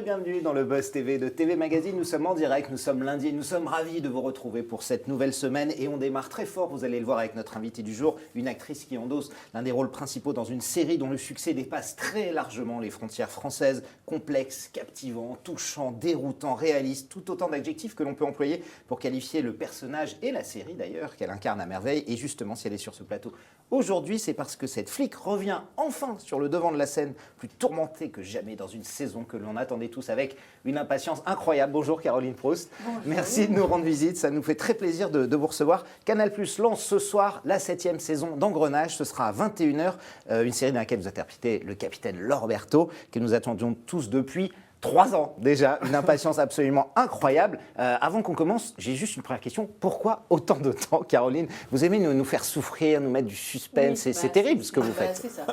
bienvenue dans le Buzz TV de TV Magazine. Nous sommes en direct, nous sommes lundi et nous sommes ravis de vous retrouver pour cette nouvelle semaine. Et on démarre très fort, vous allez le voir avec notre invité du jour, une actrice qui endosse l'un des rôles principaux dans une série dont le succès dépasse très largement les frontières françaises. Complexe, captivant, touchant, déroutant, réaliste, tout autant d'adjectifs que l'on peut employer pour qualifier le personnage et la série d'ailleurs qu'elle incarne à merveille. Et justement, si elle est sur ce plateau aujourd'hui, c'est parce que cette flic revient enfin sur le devant de la scène, plus tourmentée que jamais dans une saison que l'on attendait tous avec une impatience incroyable. Bonjour Caroline Proust. Bonjour. Merci de nous rendre visite, ça nous fait très plaisir de vous recevoir. Canal+ lance ce soir la 7e saison d'Engrenage, ce sera à 21h, une série dans laquelle vous interprétez le capitaine Lorberto, que nous attendions tous depuis 3 ans déjà, une impatience absolument incroyable. Avant qu'on commence, j'ai juste une première question. Pourquoi autant de temps, Caroline? Vous aimez nous faire souffrir, nous mettre du suspense, c'est terrible ce que vous faites. C'est ça.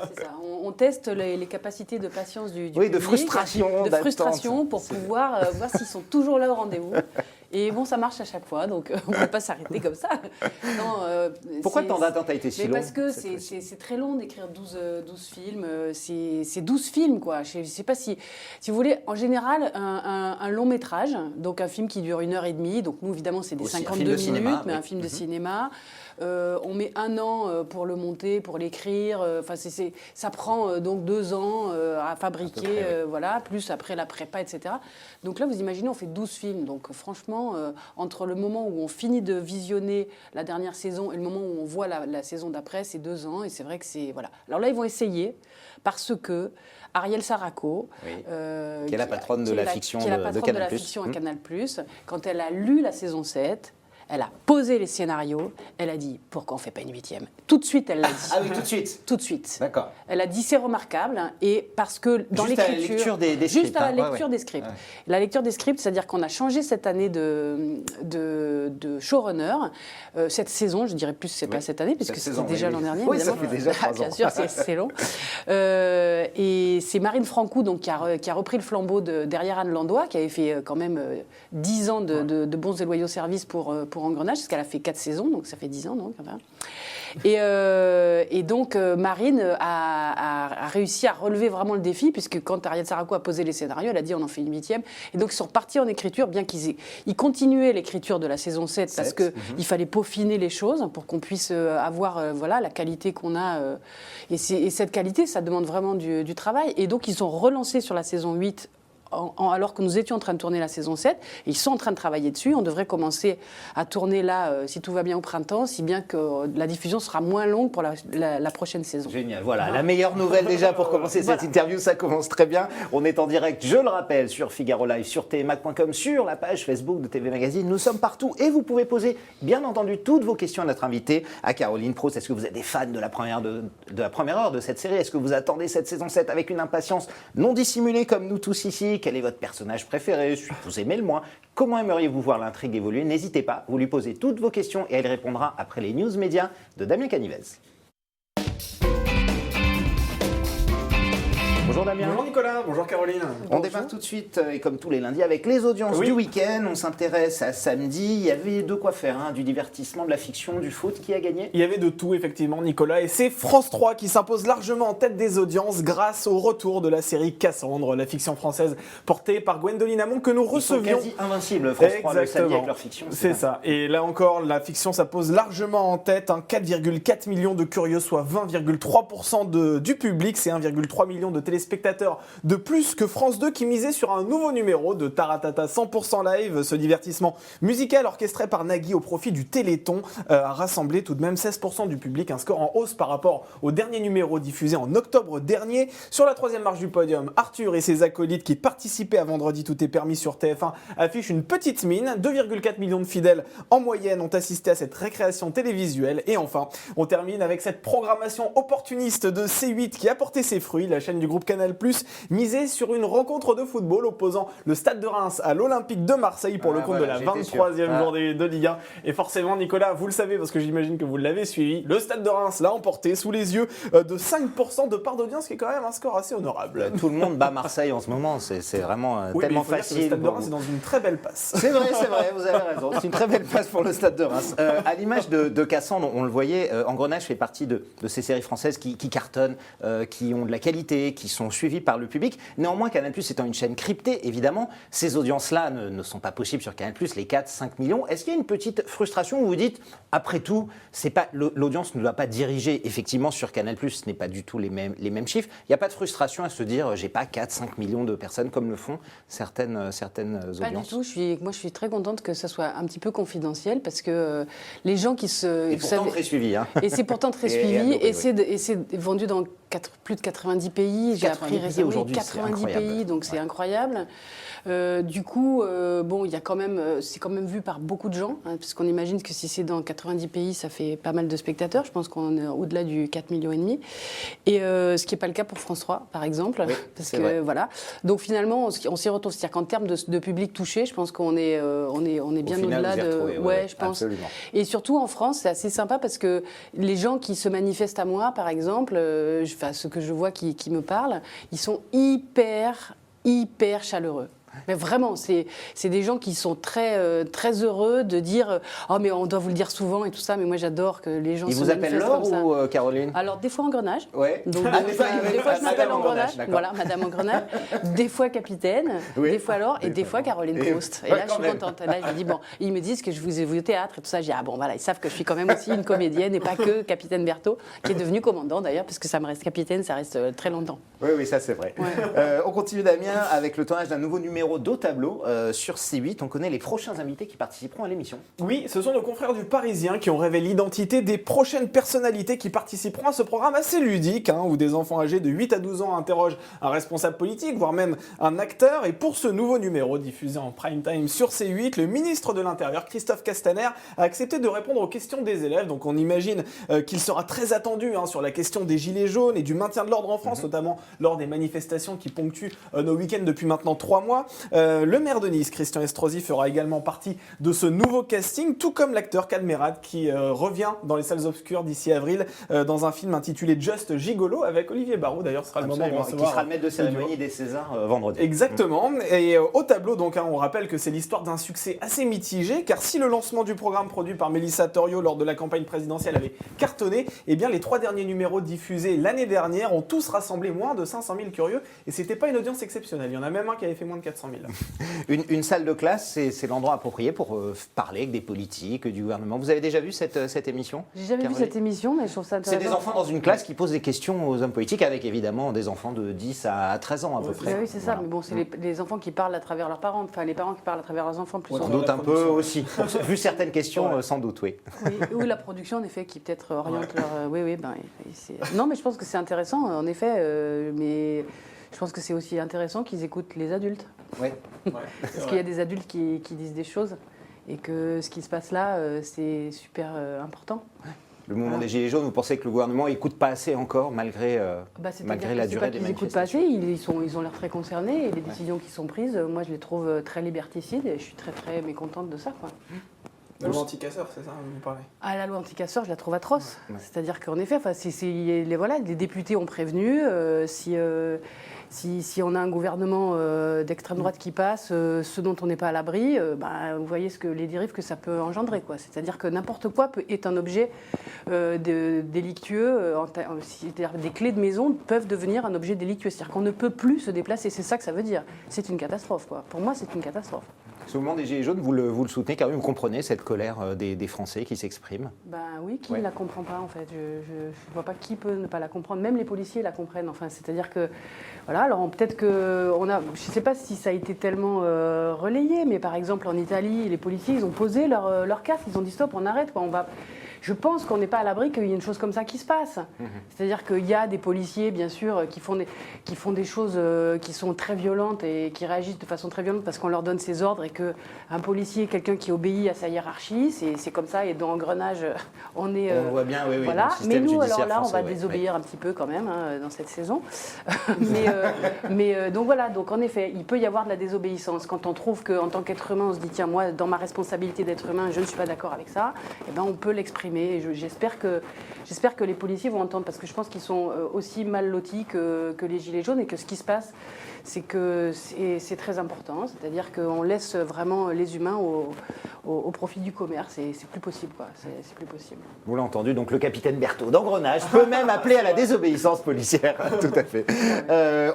On teste les capacités de patience du oui, public, de frustration pour pouvoir voir s'ils sont toujours là au rendez-vous. Et bon, ça marche à chaque fois, donc on ne peut pas s'arrêter comme ça. Non, pourquoi tant d'attente a été si long? Parce que c'est très long d'écrire 12 films. C'est 12 films, quoi. Je ne sais pas si vous voulez, en général, un long métrage, donc un film qui dure 1h30. Donc nous, évidemment, c'est des aussi 52 minutes, mais un film de cinéma. On met 1 an pour le monter, pour l'écrire. Ça prend donc 2 ans à fabriquer, près, oui. Voilà, plus après la prépa, etc. Donc là, vous imaginez, on fait 12 films. Donc franchement, entre le moment où on finit de visionner la dernière saison et le moment où on voit la saison d'après, c'est 2 ans. Et c'est vrai que c'est... Voilà. Alors là, ils vont essayer parce que Ariel Saraco, oui. Qui est la patronne de la fiction à Canal+, quand elle a lu la saison 7... Elle a posé les scénarios, elle a dit « Pourquoi on ne fait pas une 8e ?» Tout de suite, elle l'a dit. Ah oui, tout de suite? Tout de suite. D'accord. Elle a dit « C'est remarquable », et parce que dans l'écriture... Juste à la lecture des scripts. Juste à la lecture des scripts. Ouais. La lecture des scripts, c'est-à-dire qu'on a changé cette année de showrunner. Cette saison, je dirais plus, c'est pas cette année, puisque c'était déjà l'an dernier. Oui, ça fait déjà 3 ans. Bien sûr, c'est long. Et c'est Marine Francoux donc, qui a repris le flambeau derrière Anne Landois, qui avait fait quand même 10 ans de bons et loyaux services pour Engrenage, parce qu'elle a fait 4 saisons, donc ça fait 10 ans. Donc, enfin. Et donc, Marine a réussi à relever vraiment le défi, puisque quand Ariel Saraco a posé les scénarios, elle a dit on en fait une 8e. Et donc, ils sont repartis en écriture, bien qu'ils continuaient l'écriture de la saison 7, parce qu'il fallait peaufiner les choses pour qu'on puisse avoir voilà, la qualité qu'on a. Et cette qualité, ça demande vraiment du travail. Et donc, ils ont relancé sur la saison 8 alors que nous étions en train de tourner la saison 7, et ils sont en train de travailler dessus. On devrait commencer à tourner là, si tout va bien, au printemps, si bien que la diffusion sera moins longue pour la prochaine saison. Génial, voilà, la meilleure nouvelle déjà pour commencer cette interview, ça commence très bien. On est en direct, je le rappelle, sur Figaro Live, sur tvmac.com, sur la page Facebook de TV Magazine. Nous sommes partout et vous pouvez poser, bien entendu, toutes vos questions à notre invitée, à Caroline Proust. Est-ce que vous êtes des fans de la première heure de cette série? Est-ce que vous attendez cette saison 7 avec une impatience non dissimulée comme nous tous ici? Quel est votre personnage préféré, celui que vous aimez le moins? Comment aimeriez-vous voir l'intrigue évoluer? N'hésitez pas, vous lui posez toutes vos questions et elle répondra après les news médias de Damien Canivez. Bonjour Damien. Bonjour Nicolas, bonjour Caroline. On démarre tout de suite, et comme tous les lundis, avec les audiences du week-end. On s'intéresse à samedi. Il y avait de quoi faire, du divertissement, de la fiction, du foot. Qui a gagné? Il y avait de tout, effectivement, Nicolas. Et c'est France 3 qui s'impose largement en tête des audiences grâce au retour de la série Cassandre, la fiction française portée par Gwendoline Amon que nous recevions. Ils sont quasi invincibles, France 3, le samedi avec leur fiction. C'est ça. Et là encore, la fiction s'impose largement en tête. 4,4 millions de curieux, soit 20,3% du public. C'est 1,3 million de téléspectateurs de plus que France 2 qui misait sur un nouveau numéro de Taratata 100% live. Ce divertissement musical orchestré par Nagui au profit du Téléthon a rassemblé tout de même 16% du public, un score en hausse par rapport au dernier numéro diffusé en octobre dernier. Sur la 3e marche du podium, Arthur et ses acolytes qui participaient à Vendredi Tout est permis sur TF1 affichent une petite mine. 2,4 millions de fidèles en moyenne ont assisté à cette récréation télévisuelle. Et enfin, on termine avec cette programmation opportuniste de C8 qui a porté ses fruits. La chaîne du groupe Canal+ misée sur une rencontre de football opposant le Stade de Reims à l'Olympique de Marseille pour le compte de la 23e journée de Ligue 1. Et forcément, Nicolas, vous le savez parce que j'imagine que vous l'avez suivi, le Stade de Reims l'a emporté sous les yeux de 5% de part d'audience, qui est quand même un score assez honorable. Tout le monde bat Marseille en ce moment, c'est vraiment tellement facile. Le Stade de Reims est dans une très belle passe. C'est vrai, vous avez raison. C'est une très belle passe pour le Stade de Reims. À l'image de Cassandre, on le voyait, Engrenage fait partie de ces séries françaises qui cartonnent, qui ont de la qualité, qui sont sont suivis par le public. Néanmoins, Canal+ étant une chaîne cryptée, évidemment, ces audiences-là ne sont pas possibles sur Canal+, les 4-5 millions. Est-ce qu'il y a une petite frustration où vous dites, après tout, l'audience ne doit pas diriger effectivement sur Canal+, ce n'est pas du tout les mêmes chiffres. Il n'y a pas de frustration à se dire, j'ai pas 4-5 millions de personnes comme le font certaines audiences. Pas du tout. Moi, je suis très contente que ça soit un petit peu confidentiel parce que les gens qui se... Et pourtant très suivi. Hein. Et c'est pourtant très suivi. Et c'est vendu dans plus de 90 pays. J'ai appris récemment aujourd'hui, 90 pays, donc c'est incroyable. Du coup, bon, il y a quand même, c'est quand même vu par beaucoup de gens, hein, puisqu'on imagine que si c'est dans 90 pays, ça fait pas mal de spectateurs. Je pense qu'on est au-delà du 4,5 millions. Et ce qui n'est pas le cas pour France 3, par exemple. Oui, parce que vrai. Voilà. Donc finalement, on s'y retrouve. C'est-à-dire qu'en termes de public touché, je pense qu'on est, on est bien au-delà de. Ouais, je pense. Absolument. Et surtout en France, c'est assez sympa parce que les gens qui se manifestent à moi, par exemple, ceux que je vois qui me parlent, ils sont hyper chaleureux. Mais vraiment, c'est des gens qui sont très, très heureux de dire « Oh, mais on doit vous le dire souvent et tout ça, mais moi j'adore que les gens se manifestent comme ça. » Ils vous appellent Laure ou Caroline? Alors, des fois Engrenage. Ouais. Donc, des fois je m'appelle Engrenage. Voilà, Madame Engrenage. Des fois Capitaine, des fois Laure et des fois Caroline Proust. Et là, je suis contente. Là, je dis « Bon, ils me disent que je vous ai vu au théâtre et tout ça. » Je dis « Ah bon, voilà, ils savent que je suis quand même aussi une comédienne et pas que Capitaine Berthaud, qui est devenu commandant d'ailleurs, parce que ça me reste capitaine, ça reste très longtemps. » Oui, ça c'est vrai. Ouais. On continue, Damien, avec le tournage d'un nouveau numéro d'Au Tableau. Sur C8, on connaît les prochains invités qui participeront à l'émission. Oui, ce sont nos confrères du Parisien qui ont révélé l'identité des prochaines personnalités qui participeront à ce programme assez ludique, hein, où des enfants âgés de 8 à 12 ans interrogent un responsable politique, voire même un acteur. Et pour ce nouveau numéro diffusé en prime time sur C8, le ministre de l'Intérieur, Christophe Castaner, a accepté de répondre aux questions des élèves. Donc on imagine qu'il sera très attendu sur la question des gilets jaunes et du maintien de l'ordre en France, notamment lors des manifestations qui ponctuent nos week-ends depuis maintenant 3 mois. Le maire de Nice, Christian Estrosi, fera également partie de ce nouveau casting, tout comme l'acteur Cadmerade qui revient dans les salles obscures d'ici avril dans un film intitulé Just Gigolo avec Olivier Barraud. D'ailleurs, ce sera le moment de recevoir. Qui sera le maître de cérémonie des Césars vendredi. Exactement. Et Au Tableau, donc, on rappelle que c'est l'histoire d'un succès assez mitigé, car si le lancement du programme produit par Mélissa Torio lors de la campagne présidentielle avait cartonné, eh bien les 3 derniers numéros diffusés l'année dernière ont tous rassemblé moins de 500 000 curieux, et c'était pas une audience exceptionnelle. Il y en a même un qui avait fait moins de 400 000. Une salle de classe, c'est l'endroit approprié pour parler avec des politiques, du gouvernement. Vous avez déjà vu cette émission? J'ai jamais vu cette émission, mais je trouve ça intéressant. C'est des enfants dans une classe qui posent des questions aux hommes politiques, avec évidemment des enfants de 10 à 13 ans à peu près. Oui, c'est ça, mais bon, c'est les enfants qui parlent à travers leurs parents, enfin les parents qui parlent à travers leurs enfants plus. Sans doute un peu aussi. Vu certaines questions, sans doute, oui. Ou la production, en effet, qui peut-être oriente leur... Non, mais je pense que c'est intéressant, en effet, mais... Je pense que c'est aussi intéressant qu'ils écoutent les adultes. Oui. Parce qu'il y a des adultes qui disent des choses et que ce qui se passe là, c'est super important. Le mouvement des Gilets jaunes, vous pensez que le gouvernement n'écoute pas assez encore, malgré la durée des manifestations? Ils n'écoutent pas assez, ils ont l'air très concernés et les décisions qui sont prises, moi je les trouve très liberticides et je suis très très mécontente de ça, quoi. La loi anti-casseurs, c'est ça, vous parlez? Ah, la loi anti-casseurs, je la trouve atroce. Ouais. C'est-à-dire qu'en effet, les députés ont prévenu, si on a un gouvernement d'extrême droite qui passe, ce dont on n'est pas à l'abri, vous voyez les dérives que ça peut engendrer, quoi. C'est-à-dire que n'importe quoi est un objet délictueux. C'est-à-dire des clés de maison peuvent devenir un objet délictueux. C'est-à-dire qu'on ne peut plus se déplacer. C'est ça que ça veut dire. C'est une catastrophe, quoi. Pour moi, c'est une catastrophe. Ce mouvement des Gilets jaunes, vous le soutenez quand même? Vous comprenez cette colère des Français qui s'expriment? Oui, qui ne la comprend pas en fait? Je ne vois pas qui peut ne pas la comprendre. Même les policiers la comprennent. Enfin, c'est-à-dire que, voilà, alors peut-être que je ne sais pas si ça a été tellement relayé, mais par exemple en Italie, les policiers, ils ont posé leur casque, ils ont dit stop, on arrête, quoi, Je pense qu'on n'est pas à l'abri qu'il y ait une chose comme ça qui se passe. C'est-à-dire qu'il y a des policiers, bien sûr, qui font des choses qui sont très violentes et qui réagissent de façon très violente parce qu'on leur donne ses ordres et qu'un policier est quelqu'un qui obéit à sa hiérarchie. C'est comme ça. Et dans Engrenage, on est... on le voit bien, oui. Voilà. Mais nous, alors là, on va désobéir un petit peu quand même dans cette saison. Donc voilà. Donc en effet, il peut y avoir de la désobéissance. Quand on trouve qu'en tant qu'être humain, on se dit, tiens, moi, dans ma responsabilité d'être humain, je ne suis pas d'accord avec ça, eh ben, on peut l'exprimer. J'espère que les policiers vont entendre, parce que je pense qu'ils sont aussi mal lotis que les Gilets jaunes et que ce qui se passe, c'est que c'est très important. C'est-à-dire qu'on laisse vraiment les humains au profit du commerce. Et c'est plus possible, quoi. C'est plus possible. Vous l'avez entendu, donc le capitaine Berthaud d'Engrenage peut même appeler à la désobéissance policière. Tout à fait.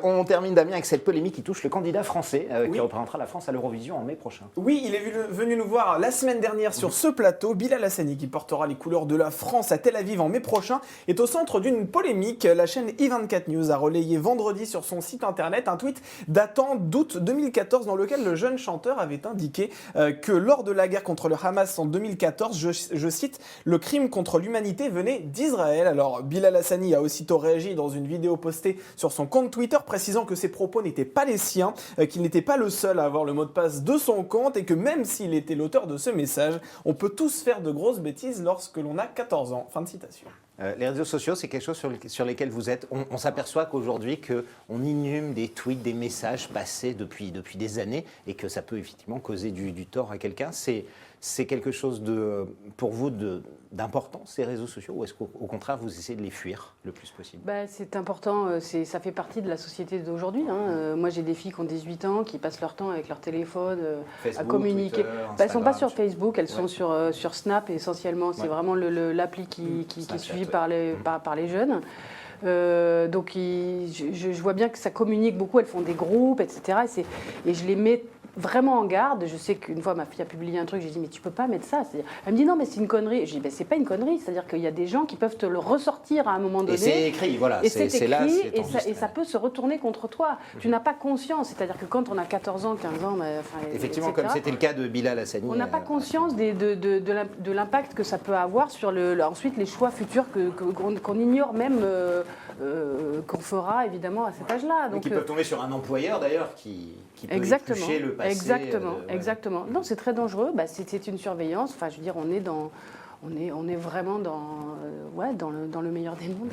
On termine, Damien, avec cette polémique qui touche le candidat français qui représentera la France à l'Eurovision en mai prochain. Oui, il est venu nous voir la semaine dernière sur ce plateau. Bilal Hassani, qui portera les couleurs de la France à Tel Aviv en mai prochain, est au centre d'une polémique. La chaîne i24 News a relayé vendredi sur son site internet un tweet datant d'août 2014 dans lequel le jeune chanteur avait indiqué que lors de la guerre contre le Hamas en 2014, je cite, le crime contre l'humanité venait d'Israël. Alors Bilal Hassani a aussitôt réagi dans une vidéo postée sur son compte Twitter précisant que ses propos n'étaient pas les siens, qu'il n'était pas le seul à avoir le mot de passe de son compte et que même s'il était l'auteur de ce message, on peut tous faire de grosses bêtises lorsque l'on a 14 ans. Fin de citation. Les réseaux sociaux, c'est quelque chose sur lesquels vous êtes. On s'aperçoit qu'aujourd'hui, on inhume des tweets, des messages passés depuis des années et que ça peut effectivement causer du tort à quelqu'un. C'est quelque chose pour vous d'important, ces réseaux sociaux, ou est-ce qu'au contraire, vous essayez de les fuir le plus possible? C'est important, ça fait partie de la société d'aujourd'hui. Moi, j'ai des filles qui ont 18 ans, qui passent leur temps avec leur téléphone Facebook, à communiquer. Twitter, Elles ne sont pas sur Instagram, Facebook, elles sont sur Snap essentiellement. C'est vraiment l'appli qui est suivie par les jeunes. Donc, je vois bien que ça communique beaucoup, elles font des groupes, etc. Et je les mets vraiment en garde. Je sais qu'une fois, ma fille a publié un truc, j'ai dit, mais tu peux pas mettre ça. Elle me dit, non, mais c'est une connerie. Je dis, c'est pas une connerie. C'est-à-dire qu'il y a des gens qui peuvent te le ressortir à un moment donné. Et c'est écrit, voilà. Et c'est écrit, là, et ça peut se retourner contre toi. Tu n'as pas conscience. C'est-à-dire que quand on a 14 ans, 15 ans, effectivement, etc., comme c'était le cas de Bilal Hassani. on n'a pas conscience de l'impact que ça peut avoir sur ensuite les choix futurs qu'on ignore même qu'on fera évidemment à cet âge-là. Donc, qui peuvent tomber sur un employeur d'ailleurs qui peut éplucher le passé. Exactement. Non, c'est très dangereux. C'est une surveillance. Enfin, je veux dire, on est vraiment dans le meilleur des mondes.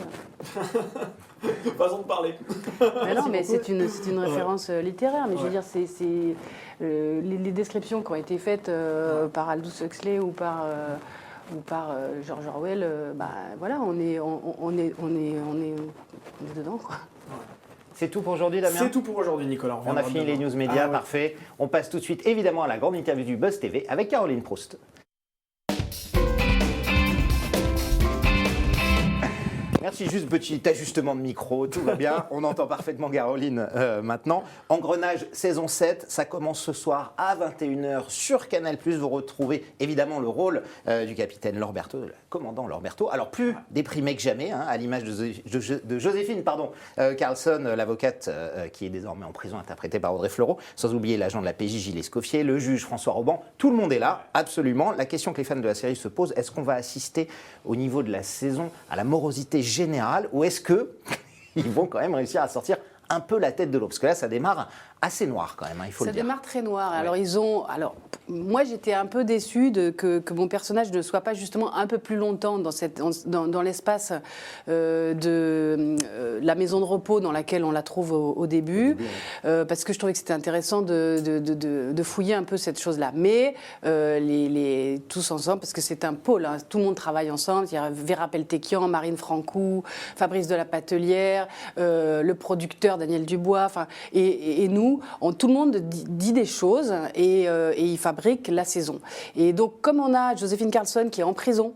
Façon de parler. Mais non, mais c'est une référence littéraire. Mais je veux dire, les descriptions qui ont été faites par Aldous Huxley ou par George Orwell, voilà, on est dedans, quoi. C'est tout pour aujourd'hui, Damien? C'est tout pour aujourd'hui, Nicolas. On a fini les news médias, parfait. On passe tout de suite, évidemment, à la grande interview du Buzz TV avec Caroline Proust. Merci, juste petit ajustement de micro, tout va bien. On entend parfaitement Caroline maintenant. Engrenage saison 7, ça commence ce soir à 21h sur Canal+. Vous retrouvez évidemment le rôle du capitaine Laure Berthaud, le commandant Laure Berthaud. Alors plus déprimé que jamais, à l'image de Joséphine Carlson, l'avocate qui est désormais en prison, interprétée par Audrey Fleurot, sans oublier l'agent de la PJ Gilles Escoffier, le juge François Roban. Tout le monde est là, absolument. La question que les fans de la série se posent, est-ce qu'on va assister au niveau de la saison à la morosité générale, ou est-ce qu'ils vont quand même réussir à sortir un peu la tête de l'eau? Parce que là, ça démarre assez noir quand même, il faut le dire. Ça démarre très noir. Ouais. Alors, moi, j'étais un peu déçue que mon personnage ne soit pas justement un peu plus longtemps dans l'espace de la maison de repos dans laquelle on la trouve au début, parce que je trouvais que c'était intéressant de fouiller un peu cette chose-là. Mais tous ensemble, parce que c'est un pôle, tout le monde travaille ensemble. Il y a Vera Peltekian, Marine Francou, Fabrice de la Patelière, le producteur Daniel Dubois, et nous, tout le monde dit des choses et il fabrique la saison. Et donc, comme on a Joséphine Carlson qui est en prison,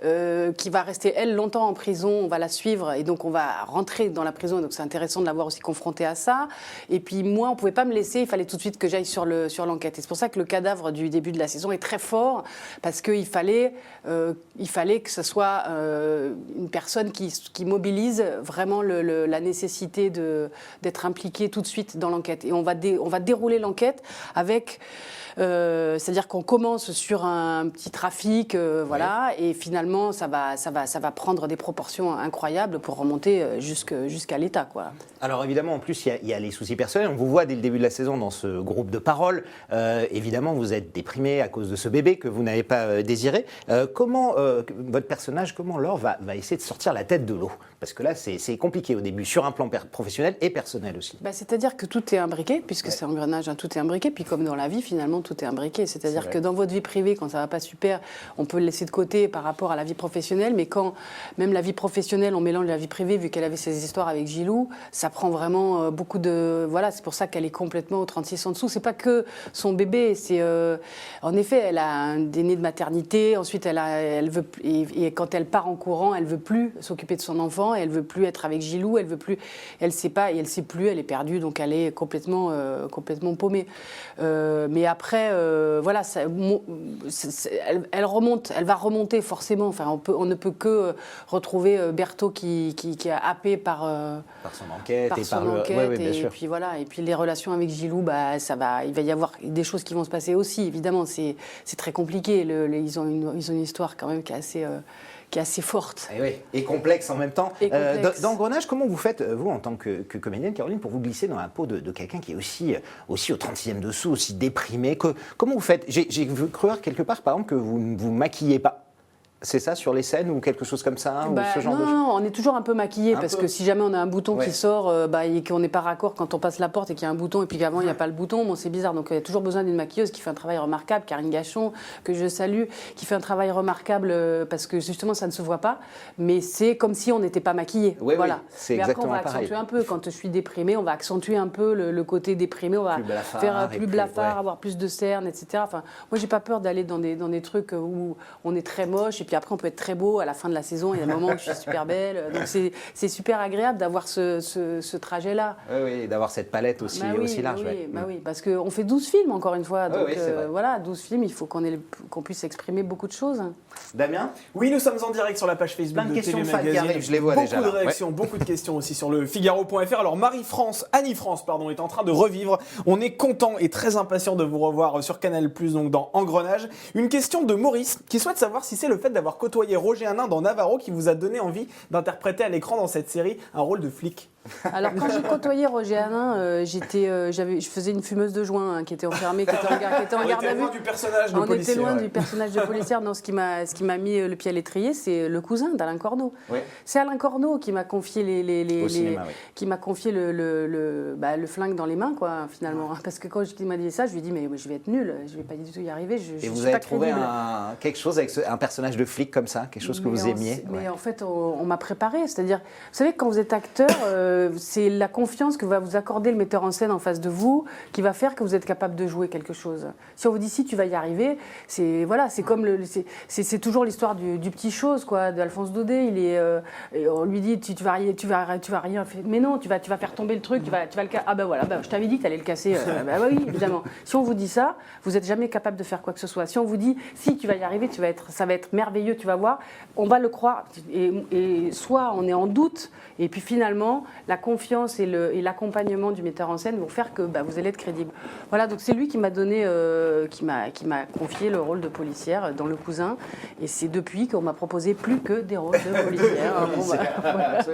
qui va rester, elle, longtemps en prison, on va la suivre et donc on va rentrer dans la prison, donc c'est intéressant de l'avoir aussi confrontée à ça. Et puis moi, on ne pouvait pas me laisser, il fallait tout de suite que j'aille sur l'enquête. Et c'est pour ça que le cadavre du début de la saison est très fort, parce qu'il fallait que ce soit une personne qui mobilise vraiment la nécessité d'être impliquée tout de suite dans l'enquête. Et on va dérouler l'enquête avec... c'est-à-dire qu'on commence sur un petit trafic, voilà, et finalement ça va prendre des proportions incroyables pour remonter jusqu'à l'État, quoi. Alors évidemment, en plus, il y a les soucis personnels. On vous voit dès le début de la saison dans ce groupe de parole. Évidemment, vous êtes déprimé à cause de ce bébé que vous n'avez pas désiré. Comment votre personnage, Laure, va essayer de sortir la tête de l'eau? Parce que là, c'est compliqué au début, sur un plan professionnel et personnel aussi. C'est-à-dire que tout est imbriqué, puisque c'est Engrenage, tout est imbriqué. Puis comme dans la vie, finalement, tout est imbriqué. C'est-à-dire que dans votre vie privée, quand ça ne va pas super, on peut le laisser de côté par rapport à la vie professionnelle, mais quand même la vie professionnelle, on mélange la vie privée, vu qu'elle avait ses histoires avec Gilou, ça prend vraiment beaucoup de... Voilà, c'est pour ça qu'elle est complètement au 36 en dessous. C'est pas que son bébé, c'est... en effet, elle a un déni de maternité, ensuite elle veut... Et quand elle part en courant, elle veut plus s'occuper de son enfant, elle veut plus être avec Gilou, elle veut plus... Elle sait pas, et elle sait plus, elle est perdue, donc elle est complètement paumée. Mais après, voilà, elle remonte, elle va remonter forcément. Enfin, on ne peut que retrouver Berthaud qui est happé par son enquête par et son par le... enquête, Ouais, ouais, bien et sûr. puis voilà. Et puis les relations avec Gilou, bah, il va y avoir des choses qui vont se passer aussi. Évidemment, c'est très compliqué. Ils ont une histoire quand même qui est assez forte. Et, oui, et complexe en même temps. Et complexe. Dans Engrenage, comment vous faites, vous, en tant que comédienne, Caroline, pour vous glisser dans la peau de quelqu'un qui est aussi au 36e dessous, aussi déprimé comment vous faites? J'ai cru voir quelque part, par exemple, que vous ne vous maquillez pas. C'est ça, sur les scènes ou quelque chose comme ça, ou ce genre de choses? Non, on est toujours un peu maquillé parce que si jamais on a un bouton qui sort et qu'on n'est pas raccord quand on passe la porte et qu'il y a un bouton et puis qu'avant il n'y a pas le bouton, bon, c'est bizarre. Donc il y a toujours besoin d'une maquilleuse qui fait un travail remarquable, Karine Gachon, que je salue, qui fait un travail remarquable parce que justement ça ne se voit pas, mais c'est comme si on n'était pas maquillé. Oui, voilà. oui, c'est mais exactement après on va pareil. accentuer un peu. Quand je suis déprimée, on va accentuer un peu le côté déprimé, on va faire plus blafard, avoir plus de cernes, etc. Enfin, moi j'ai pas peur d'aller dans des trucs où on est très moche et puis après on peut être très beau. À la fin de la saison, il y a des moments où je suis super belle. Donc c'est super agréable d'avoir ce trajet-là. Oui, d'avoir cette palette aussi, aussi large. Oui, parce qu'on fait 12 films, encore une fois. Donc voilà, 12 films, il faut qu'on puisse exprimer beaucoup de choses. Damien? Oui, nous sommes en direct sur la page Facebook de TV Magazine. Je les vois beaucoup déjà. Beaucoup de réactions, beaucoup de questions aussi sur le Figaro.fr. Alors Annie France, est en train de revivre. On est content et très impatient de vous revoir sur Canal+, donc dans Engrenage. Une question de Maurice qui souhaite savoir si c'est le fait d'avoir côtoyé Roger Hanin dans Navarro qui vous a donné envie d'interpréter à l'écran dans cette série un rôle de flic. Alors quand j'ai côtoyé Roger Hanin, je faisais une fumeuse de joint qui était enfermée, qui était en garde à vue. On était loin du personnage de policier. On était loin du personnage de policière. Non, ce qui m'a mis le pied à l'étrier, c'est le cousin d'Alain Corneau. Oui. C'est Alain Corneau qui m'a confié qui m'a confié le flingue dans les mains, quoi, finalement. Parce que quand il m'a dit ça, je lui ai dit mais je vais être nulle, je vais pas du tout y arriver. Et vous avez trouvé quelque chose avec un personnage de flic comme ça, quelque chose que vous aimiez? Mais en fait, on m'a préparé. C'est-à-dire, vous savez, quand vous êtes acteur, c'est la confiance que va vous accorder le metteur en scène en face de vous qui va faire que vous êtes capable de jouer quelque chose. Si on vous dit si tu vas y arriver, c'est comme c'est toujours l'histoire du petit chose, quoi, d'Alphonse Daudet. On lui dit tu vas rien faire. Mais non, tu vas faire tomber le truc, tu vas le casser. Ah ben voilà, je t'avais dit que tu allais le casser. Oui, évidemment. Si on vous dit ça, vous n'êtes jamais capable de faire quoi que ce soit. Si on vous dit si tu vas y arriver, ça va être merveilleux, tu vas voir, on va le croire. Et soit on est en doute, et puis finalement, la confiance et l'accompagnement du metteur en scène vont faire que vous allez être crédible. Voilà, donc c'est lui qui m'a donné, qui m'a confié le rôle de policière dans Le Cousin, et c'est depuis qu'on m'a proposé plus que des rôles de policière.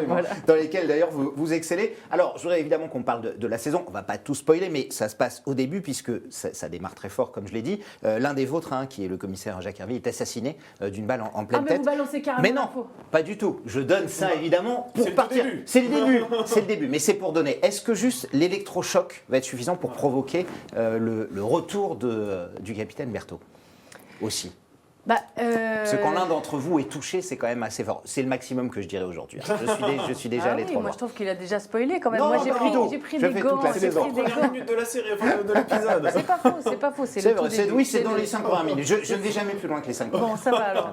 Voilà. Dans lesquels d'ailleurs vous excellez. Alors, je voudrais évidemment qu'on parle de la saison. On ne va pas tout spoiler, mais ça se passe au début puisque ça démarre très fort, comme je l'ai dit. L'un des vôtres, qui est le commissaire Jacques Hervé, est assassiné d'une balle en pleine tête. Vous balancez carrément. Mais non, pas du tout. Je donne ça évidemment pour partir. C'est le début. C'est le début, mais c'est pour donner. Est-ce que juste l'électrochoc va être suffisant pour provoquer le retour du capitaine Berthaud aussi? Parce que quand l'un d'entre vous est touché, c'est quand même assez fort. C'est le maximum que je dirais aujourd'hui. Je suis déjà allé trop loin. Moi, je trouve qu'il a déjà spoilé quand même. Non, moi, j'ai pris des gants. C'est les 3 premières minutes de la série, de l'épisode. C'est pas faux. C'est vrai. Oui, c'est dans les 5 premières minutes. Je ne vais jamais plus loin que les 5 premières minutes. Bon, ça va alors.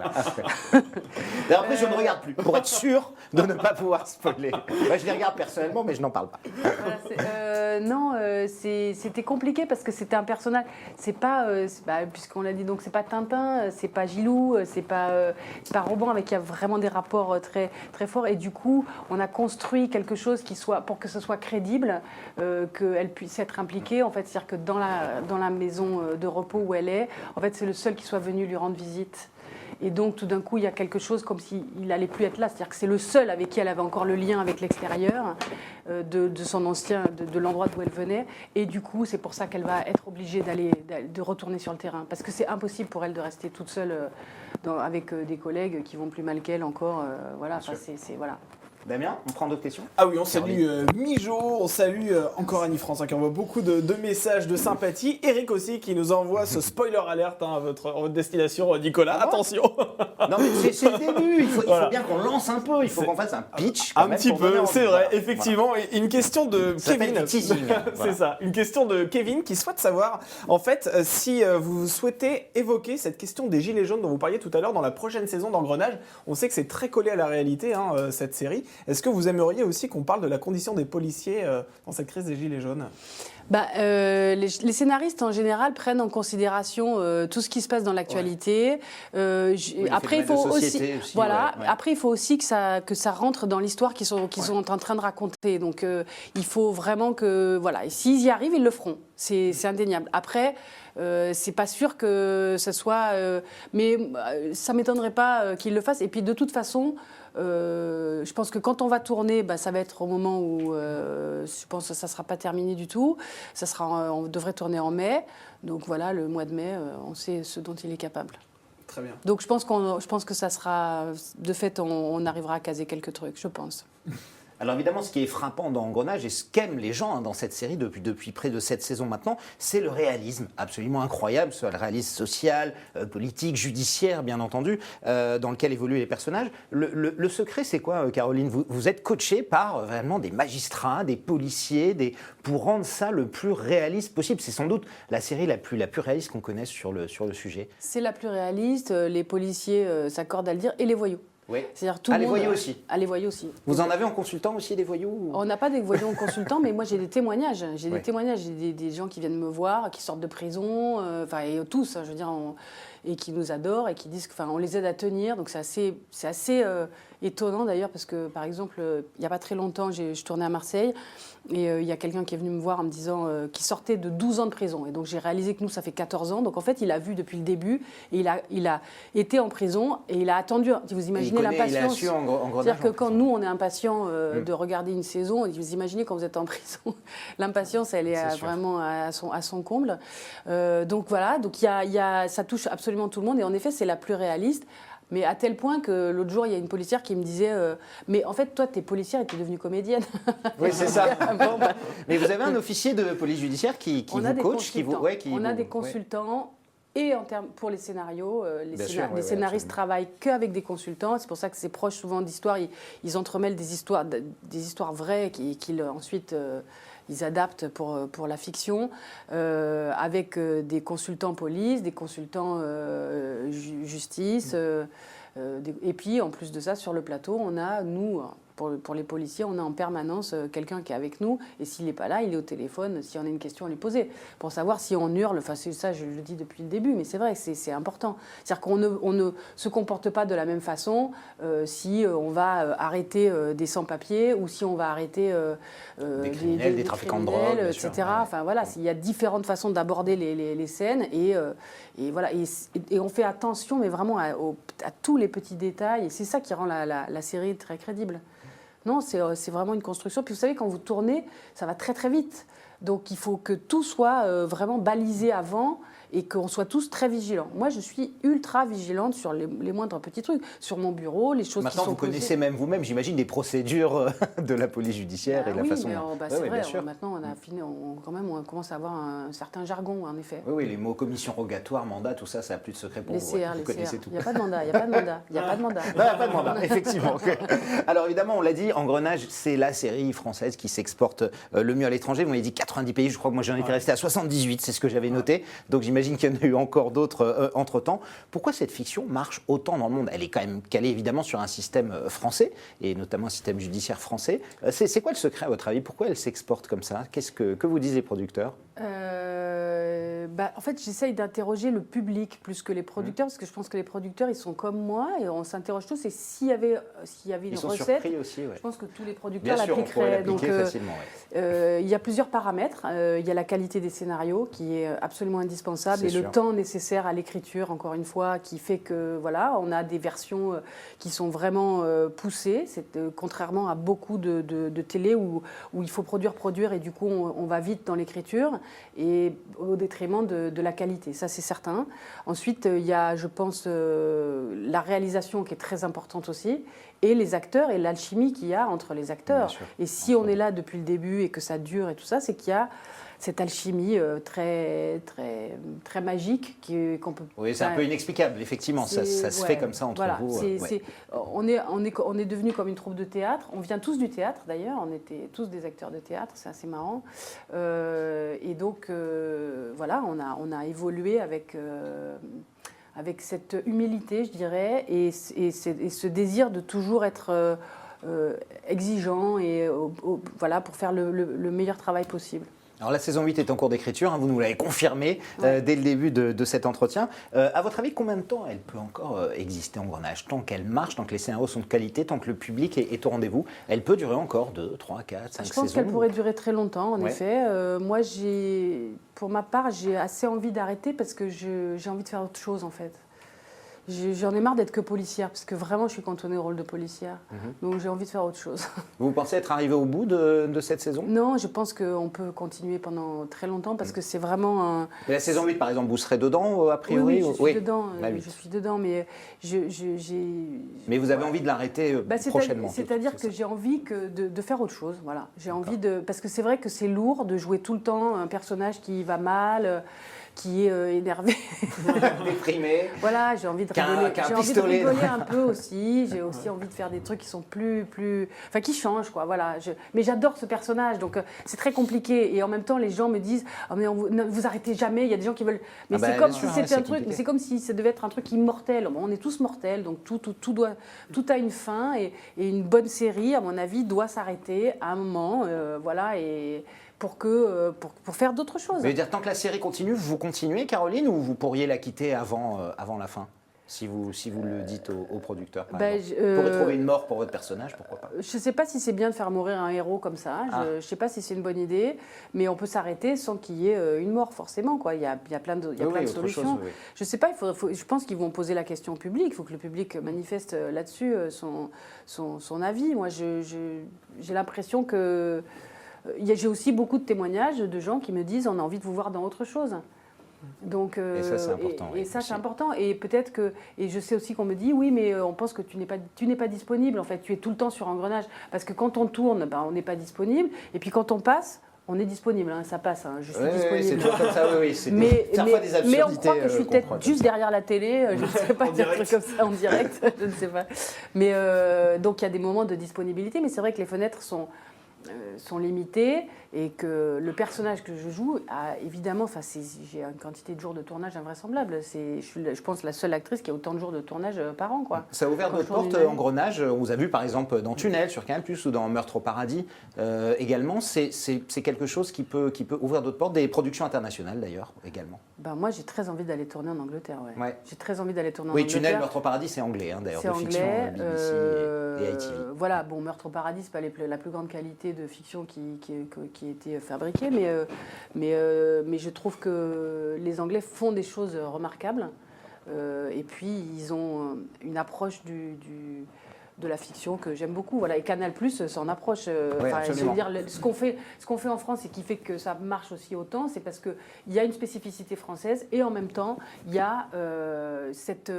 Et après, je ne regarde plus, pour être sûr de ne pas pouvoir spoiler. Je les regarde personnellement, mais je n'en parle pas. C'était compliqué parce que c'était un personnage. C'est pas, puisqu'on l'a dit, donc c'est pas Tintin, c'est pas Gilou, c'est pas Robin, avec qui il y a vraiment des rapports très, très forts. Et du coup, on a construit quelque chose pour que ce soit crédible, qu'elle puisse être impliquée. En fait, c'est-à-dire que dans la maison de repos où elle est, en fait, c'est le seul qui soit venu lui rendre visite. Et donc, tout d'un coup, il y a quelque chose comme s'il n'allait plus être là. C'est-à-dire que c'est le seul avec qui elle avait encore le lien avec l'extérieur de son de l'endroit d'où elle venait. Et du coup, c'est pour ça qu'elle va être obligée de retourner sur le terrain. Parce que c'est impossible pour elle de rester toute seule avec des collègues qui vont plus mal qu'elle encore. Voilà. Damien, on prend d'autres questions? Ah oui, on salue Mijo, on salue encore Annie France qui envoie beaucoup de messages de sympathie. Eric aussi qui nous envoie ce spoiler alerte à votre destination, Nicolas. Attention. Non mais c'est le début, il faut bien qu'on lance un peu, il faut qu'on fasse un pitch. Un petit peu, c'est vrai, effectivement. Voilà. Et une question de Ça Kevin. s'appelle du teasing, hein, C'est voilà. ça, une question de Kevin qui souhaite savoir, en fait, si vous souhaitez évoquer cette question des gilets jaunes dont vous parliez tout à l'heure dans la prochaine saison d'Engrenage. On sait que c'est très collé à la réalité, hein, cette série. Est-ce que vous aimeriez aussi qu'on parle de la condition des policiers dans cette crise des gilets jaunes? Les scénaristes en général prennent en considération tout ce qui se passe dans l'actualité. Après, il faut aussi, voilà. Ouais. Après, il faut aussi que ça rentre dans l'histoire qu'ils sont en train de raconter. Donc, il faut vraiment que voilà. Et s'ils y arrivent, ils le feront. C'est indéniable. Après. C'est pas sûr que ça soit, mais ça m'étonnerait pas qu'ils le fassent. Et puis de toute façon, je pense que quand on va tourner, ça va être au moment où je pense que ça sera pas terminé du tout. On devrait tourner en mai. Donc voilà, le mois de mai, on sait ce dont il est capable. Très bien. Donc je pense que ça sera, de fait, on arrivera à caser quelques trucs, je pense. Alors évidemment, ce qui est frappant dans Engrenage et ce qu'aiment les gens dans cette série depuis près de 7 saisons maintenant, c'est le réalisme absolument incroyable, soit le réalisme social, politique, judiciaire, bien entendu, dans lequel évoluent les personnages. Le secret, c'est quoi, Caroline? Vous êtes coachée par vraiment des magistrats, des policiers, pour rendre ça le plus réaliste possible. C'est sans doute la série la plus réaliste qu'on connaisse sur le sujet. C'est la plus réaliste, les policiers s'accordent à le dire, et les voyous. Oui. C'est-à-dire tout le monde. Les voyous aussi. Les voyous aussi. Vous en avez en consultant aussi des voyous? On n'a pas des voyous en consultant, mais moi j'ai des témoignages. J'ai des gens qui viennent me voir, qui sortent de prison, et tous, je veux dire, et qui nous adorent et qui disent qu'on les aide à tenir. Donc c'est assez étonnant d'ailleurs, parce que par exemple, il n'y a pas très longtemps, je tournais à Marseille. Et il y a quelqu'un qui est venu me voir en me disant qu'il sortait de 12 ans de prison. Et donc j'ai réalisé que nous, ça fait 14 ans. Donc en fait, il a vu depuis le début. Et il a été en prison et il a attendu. Vous imaginez l'impatience. C'est-à-dire que quand nous, on est impatient de regarder une saison, vous imaginez quand vous êtes en prison, l'impatience, elle est vraiment à son comble. Donc voilà, ça touche absolument tout le monde. Et en effet, c'est la plus réaliste. Mais à tel point que l'autre jour, il y a une policière qui me disait mais en fait, toi, t'es policière et t'es devenue comédienne. Oui, c'est ça. Mais vous avez un officier de police judiciaire qui vous coach, On a des consultants. Et pour les scénarios, les scénaristes travaillent qu'avec des consultants. C'est pour ça que c'est proche souvent d'histoires. Ils entremêlent des histoires vraies qu'ils ensuite ils adaptent pour la fiction, avec des consultants police, des consultants justice. Et puis, en plus de ça, sur le plateau, on a, nous, pour les policiers, on a en permanence quelqu'un qui est avec nous. Et s'il n'est pas là, il est au téléphone, si on a une question à lui poser. Pour savoir si on hurle, ça, je le dis depuis le début, mais c'est vrai, c'est important. C'est-à-dire qu'on ne se comporte pas de la même façon si on va arrêter des sans-papiers ou si on va arrêter des criminels, des trafiquants de drogue, etc. Enfin, voilà, il y a différentes façons d'aborder les scènes et voilà. Et on fait attention, mais vraiment à tous les petits détails. Et c'est ça qui rend la série très crédible. Non, c'est vraiment une construction. Puis vous savez, quand vous tournez, ça va très très vite. Donc il faut que tout soit vraiment balisé avant et qu'on soit tous très vigilants. Moi, je suis ultra vigilante sur les moindres petits trucs, sur mon bureau, les choses qui sont Maintenant, vous connaissez même vous-même, j'imagine, des procédures de la police judiciaire et la façon... c'est vrai, maintenant, on commence à avoir un certain jargon, en effet. Oui, les mots commission rogatoire, mandat, tout ça, ça n'a plus de secret pour vous. Vous connaissez tout. Il n'y a pas de mandat, il n'y a pas de mandat. Il n'y a pas de mandat. Non, il n'y a pas de mandat, effectivement. Alors évidemment, on l'a dit, Engrenage, c'est la série française qui s'exporte le mieux à l'étranger. Vous m'avez dit 90 pays, je crois que moi j'en étais resté à 78, c'est ce que j'avais noté. Donc j'imagine qu'il y en a eu encore d'autres entre-temps. Pourquoi cette fiction marche autant dans le monde? Elle est quand même calée évidemment sur un système français, et notamment un système judiciaire français. C'est quoi le secret à votre avis? Pourquoi elle s'exporte comme ça? Que vous disent les producteurs? En fait, j'essaye d'interroger le public plus que les producteurs, parce que je pense que les producteurs, ils sont comme moi, et on s'interroge tous. Et s'il y avait une recette, aussi, je pense que tous les producteurs l'appliqueraient. Bien sûr, on pourrait l'appliquer facilement. Il y a plusieurs paramètres. Il y a la qualité des scénarios, qui est absolument indispensable, et le temps nécessaire à l'écriture, encore une fois, qui fait que, voilà, on a des versions qui sont vraiment poussées. C'est contrairement à beaucoup de télé où il faut produire, et du coup, on va vite dans l'écriture. et au détriment de la qualité, ça c'est certain. Ensuite, il y a, je pense, la réalisation qui est très importante aussi, et les acteurs et l'alchimie qu'il y a entre les acteurs. Et si on est là depuis le début et que ça dure et tout ça, c'est qu'il y a cette alchimie très, très, très magique qu'on peut... Oui, c'est un peu inexplicable, effectivement, ça se fait comme ça entre vous. On est devenus comme une troupe de théâtre, on vient tous du théâtre d'ailleurs, on était tous des acteurs de théâtre, c'est assez marrant. Et donc, voilà, on a évolué avec cette humilité, je dirais, et ce désir de toujours être exigeant et, voilà, pour faire le meilleur travail possible. Alors la saison 8 est en cours d'écriture, hein, vous nous l'avez confirmé dès le début de cet entretien. À votre avis, combien de temps elle peut encore exister, Engrenage? Tant qu'elle marche, tant que les scénarios sont de qualité, tant que le public est au rendez-vous, elle peut durer encore 2, 3, 4, 5 saisons? Je pense qu'elle pourrait durer très longtemps, en effet. Moi, pour ma part, j'ai assez envie d'arrêter parce que j'ai envie de faire autre chose, en fait. J'en ai marre d'être que policière, parce que vraiment, je suis cantonnée au rôle de policière. Donc, j'ai envie de faire autre chose. Vous pensez être arrivé au bout de cette saison? Non, je pense qu'on peut continuer pendant très longtemps, parce que c'est vraiment un... Mais la saison 8, par exemple, vous serez dedans, a priori? Oui, je suis dedans. Je suis dedans, mais Mais vous avez envie de l'arrêter prochainement? C'est-à-dire que j'ai envie de faire autre chose, voilà. J'ai envie de... Parce que c'est vrai que c'est lourd de jouer tout le temps un personnage qui va mal... qui est énervé, déprimé. Voilà, j'ai envie de rigoler. J'ai envie de rigoler un peu aussi. J'ai aussi envie de faire des trucs qui sont plus, enfin qui changent quoi. Voilà. Mais j'adore ce personnage, donc c'est très compliqué. Et en même temps, les gens me disent, oh, mais vous arrêtez jamais. Il y a des gens qui veulent. Mais c'est comme si c'était un truc. Mais c'est comme si ça devait être un truc immortel. Bon, on est tous mortels, donc tout a une fin et une bonne série, à mon avis, doit s'arrêter à un moment. Voilà et pour faire d'autres choses. Ça veut dire tant que la série continue, vous continuez, Caroline, ou vous pourriez la quitter avant la fin, si vous le dites au producteur, par exemple. Vous pourrez trouver une mort pour votre personnage, pourquoi pas? Je ne sais pas si c'est bien de faire mourir un héros comme ça. Je ne sais pas si c'est une bonne idée, mais on peut s'arrêter sans qu'il y ait une mort, forcément. Quoi. Il y a plein de solutions. Je ne sais pas, je pense qu'ils vont poser la question au public. Il faut que le public manifeste là-dessus son avis. Moi, j'ai l'impression que... J'ai aussi beaucoup de témoignages de gens qui me disent on a envie de vous voir dans autre chose. Donc, et ça c'est important. Et ça c'est important. Et peut-être que je sais aussi qu'on me dit oui mais on pense que tu n'es pas disponible. En fait tu es tout le temps sur Engrenage parce que quand on tourne on n'est pas disponible et puis quand on passe on est disponible, hein, ça passe. Hein, je suis disponible. C'est toujours comme ça, oui. Mais on croit que je suis peut-être juste derrière la télé, je ne sais pas dire un truc comme ça en direct, je ne sais pas. Mais donc il y a des moments de disponibilité, mais c'est vrai que les fenêtres sont limitées et que le personnage que je joue a évidemment, j'ai une quantité de jours de tournage invraisemblable. Je suis, je pense, la seule actrice qui a autant de jours de tournage par an. Quoi. Ça a ouvert d'autres portes, Engrenage. On vous a vu par exemple dans Tunnel sur Canal+, ou dans Meurtre au paradis également. C'est quelque chose qui peut ouvrir d'autres portes, des productions internationales d'ailleurs également. Moi j'ai très envie d'aller tourner en Angleterre. Ouais. J'ai très envie d'aller tourner en Angleterre. Oui, Tunnel, Meurtre au paradis, c'est anglais d'ailleurs, de fiction, BBC et ITV. Voilà, bon, Meurtre au paradis, c'est pas la plus grande qualité de fiction qui a été fabriquée, mais je trouve que les Anglais font des choses remarquables. Et puis, ils ont une approche de la fiction que j'aime beaucoup. Voilà. Et Canal+, s'en approche. Je veux dire, ce qu'on fait en France et qui fait que ça marche aussi autant, c'est parce qu'il y a une spécificité française et en même temps, il y a cette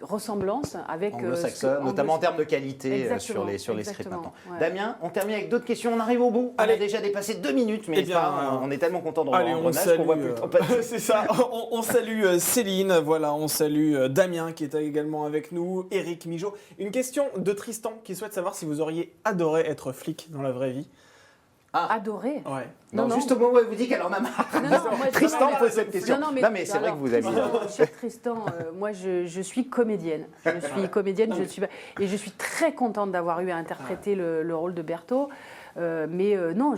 ressemblance avec... anglo-saxonne, notamment en termes de qualité sur les scripts maintenant. Ouais. Damien, on termine avec d'autres questions. On arrive au bout. On a déjà dépassé 2 minutes, mais on est tellement content de revoir Engrenage qu'on voit plus le temps passer. C'est ça. On salue Céline, voilà, on salue Damien qui est également avec nous, Éric Migeot. Une question de Tristan qui souhaite savoir si vous auriez adoré être flic dans la vraie vie. Adoré. Ouais. Non, juste au moment où elle vous dit qu'elle en a marre. Tristan pose cette question. Non, mais c'est vrai que vous avez... Cher Tristan, moi je suis comédienne. Et je suis très contente d'avoir eu à interpréter le rôle de Berthaud. Mais non,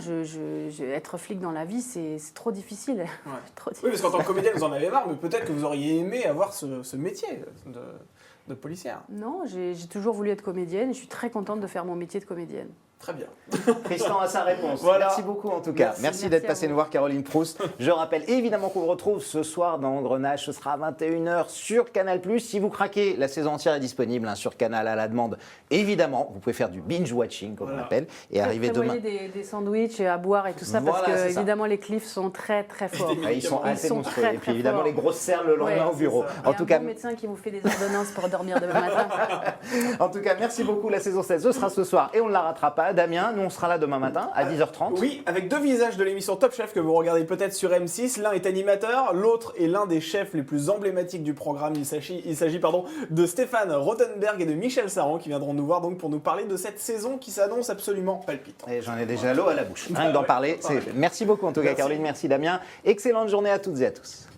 être flic dans la vie, c'est trop difficile. Trop difficile. Oui, parce qu'en tant que comédienne, vous en avez marre, mais peut-être que vous auriez aimé avoir ce métier de policière. Non, j'ai toujours voulu être comédienne et je suis très contente de faire mon métier de comédienne. Très bien. Tristan a sa réponse. Voilà. Merci beaucoup en tout cas. Merci d'être à passé vous. nous voir, Caroline Proust. Je rappelle évidemment qu'on vous retrouve ce soir dans Engrenage. Ce sera à 21h sur Canal+. Si vous craquez, la saison entière est disponible sur Canal à la demande. Évidemment, vous pouvez faire du binge-watching, comme on appelle, et arriver demain. Des sandwichs et à boire et tout ça, Voilà, parce c'est que ça. évidemment les cliffs sont très très forts. Ils sont assez sont monstrueux. très, Et puis très évidemment, forts. les grosses serres le lendemain Ouais, au bureau. Et En tout cas, bon médecin qui vous fait des ordonnances pour dormir demain matin. merci beaucoup. La saison 16, ce sera ce soir et on ne la rattrape pas. Damien, nous on sera là demain matin à 10h30. Oui, avec deux visages de l'émission Top Chef que vous regardez peut-être sur M6. L'un est animateur, l'autre est l'un des chefs les plus emblématiques du programme. Il s'agit de Stéphane Rothenberg et de Michel Saran qui viendront nous voir donc pour nous parler de cette saison qui s'annonce absolument palpitante. Et j'en ai déjà l'eau à la bouche. Rien que d'en parler. Merci beaucoup en tout cas, Caroline. Merci Damien. Excellente journée à toutes et à tous.